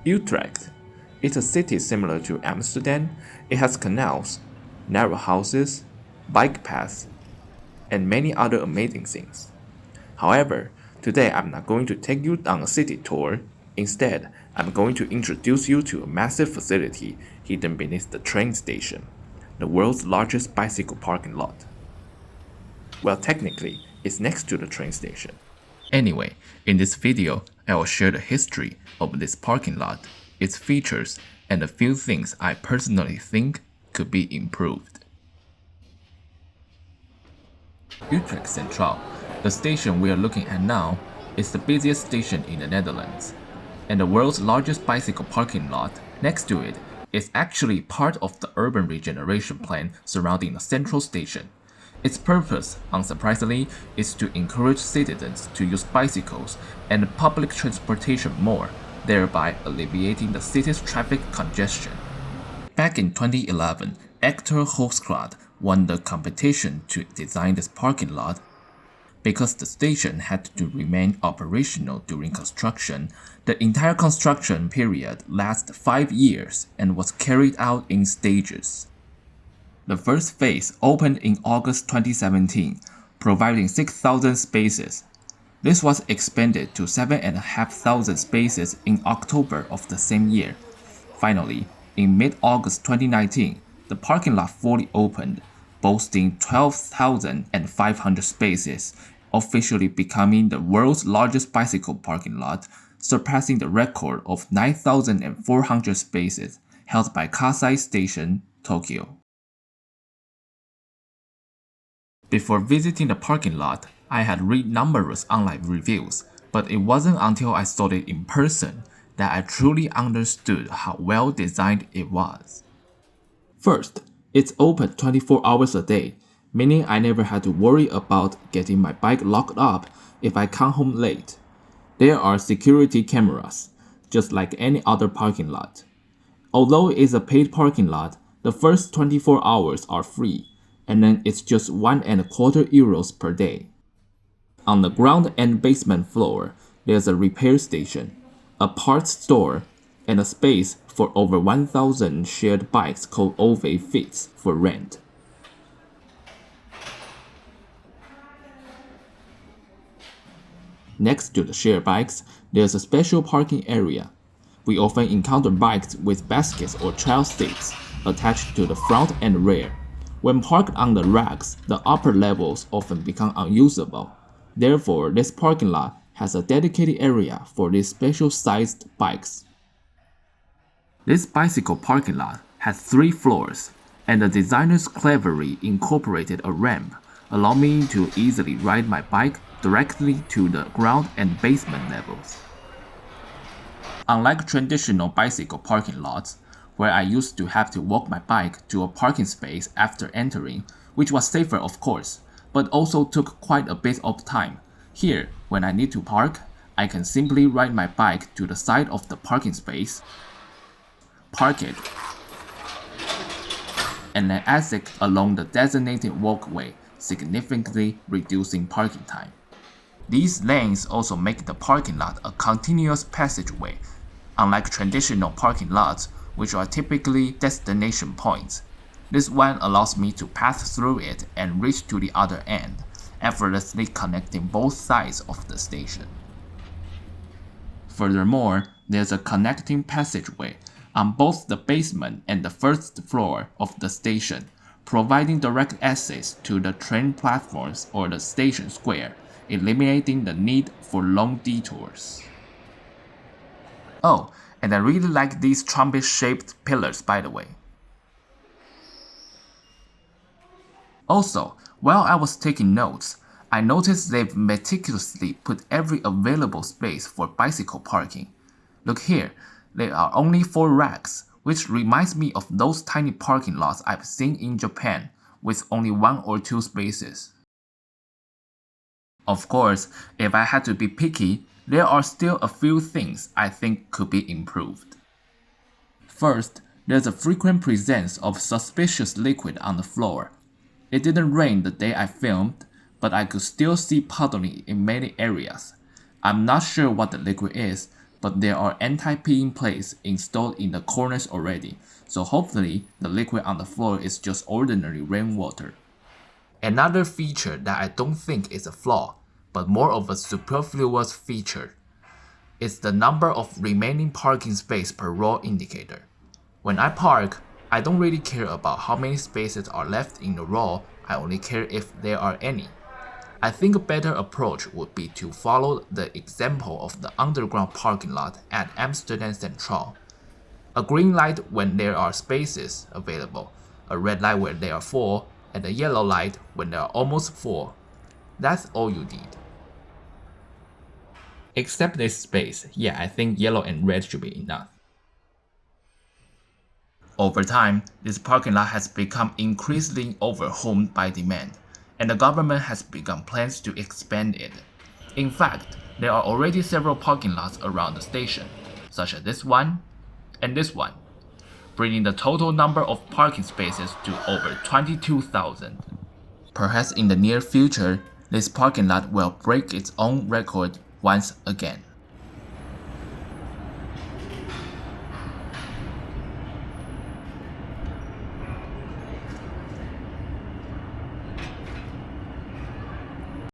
Utrecht. It's a city similar to Amsterdam. It has canals, narrow houses, bike paths, and many other amazing things. However, today I'm not going to take you on a city tour. Instead, I'm going to introduce you to a massive facility hidden beneath the train station, the world's largest bicycle parking lot. Well, technically, it's next to the train station. Anyway, in this video, I will share the history of this parking lot, its features, and a few things I personally think could be improved. Utrecht Central, the station we are looking at now, is the busiest station in the Netherlands, and the world's largest bicycle parking lot next to it is actually part of the urban regeneration plan surrounding the central station. Its purpose, unsurprisingly, is to encourage citizens to use bicycles and public transportation more, thereby alleviating the city's traffic congestion. Back in 2011, Utre won the competition to design this parking lot. Because the station had to remain operational during construction, the entire construction period lasted 5 years and was carried out in stages. The first phase opened in August 2017, providing 6,000 spaces. This was expanded to 7,500 spaces in October of the same year. Finally, in mid-August 2019, the parking lot fully opened, boasting 12,500 spaces, officially becoming the world's largest bicycle parking lot, surpassing the record of 9,400 spaces held by Kasai Station, Tokyo. Before visiting the parking lot, I had read numerous online reviews, but it wasn't until I saw it in person that I truly understood how well designed it was. First, it's open 24 hours a day, meaning I never had to worry about getting my bike locked up if I come home late. There are security cameras, just like any other parking lot. Although it's a paid parking lot, the first 24 hours are free, and then it's just €1.25 per day. On the ground and basement floor, there's a repair station, a parts store, and a space for over 1,000 shared bikes called OV Fits for rent. Next to the shared bikes, there's a special parking area. We often encounter bikes with baskets or child seats attached to the front and rear. When parked on the racks, the upper levels often become unusable. Therefore, this parking lot has a dedicated area for these special-sized bikes. This bicycle parking lot has 3 floors, and the designers cleverly incorporated a ramp, allowing me to easily ride my bike directly to the ground and basement levels. Unlike traditional bicycle parking lots, where I used to have to walk my bike to a parking space after entering, which was safer of course, but also took quite a bit of time. Here, when I need to park, I can simply ride my bike to the side of the parking space, park it, and then exit along the designated walkway, significantly reducing parking time. These lanes also make the parking lot a continuous passageway, unlike traditional parking lots, which are typically destination points. This one allows me to pass through it and reach to the other end, effortlessly connecting both sides of the station. Furthermore, there's a connecting passageway on both the basement and the first floor of the station, providing direct access to the train platforms or the station square, eliminating the need for long detours. Oh, and I really like these trumpet-shaped pillars, by the way. Also, while I was taking notes, I noticed they've meticulously put every available space for bicycle parking. Look here, there are only 4 racks, which reminds me of those tiny parking lots I've seen in Japan, with only 1 or 2 spaces. Of course, if I had to be picky, there are still a few things I think could be improved. First, there's a frequent presence of suspicious liquid on the floor. It didn't rain the day I filmed, but I could still see puddling in many areas. I'm not sure what the liquid is, but there are anti-peeing plates installed in the corners already, so hopefully the liquid on the floor is just ordinary rainwater. Another feature that I don't think is a flaw, but more of a superfluous feature, is the number of remaining parking space per row indicator. When I park, I don't really care about how many spaces are left in the row, I only care if there are any. I think a better approach would be to follow the example of the underground parking lot at Amsterdam Central. A green light when there are spaces available, a red light when they are full, and a yellow light when they are almost full. That's all you need. Except this space, yeah, I think yellow and red should be enough. Over time, this parking lot has become increasingly overwhelmed by demand, and the government has begun plans to expand it. In fact, there are already several parking lots around the station, such as this one and this one, bringing the total number of parking spaces to over 22,000. Perhaps in the near future, this parking lot will break its own record once again.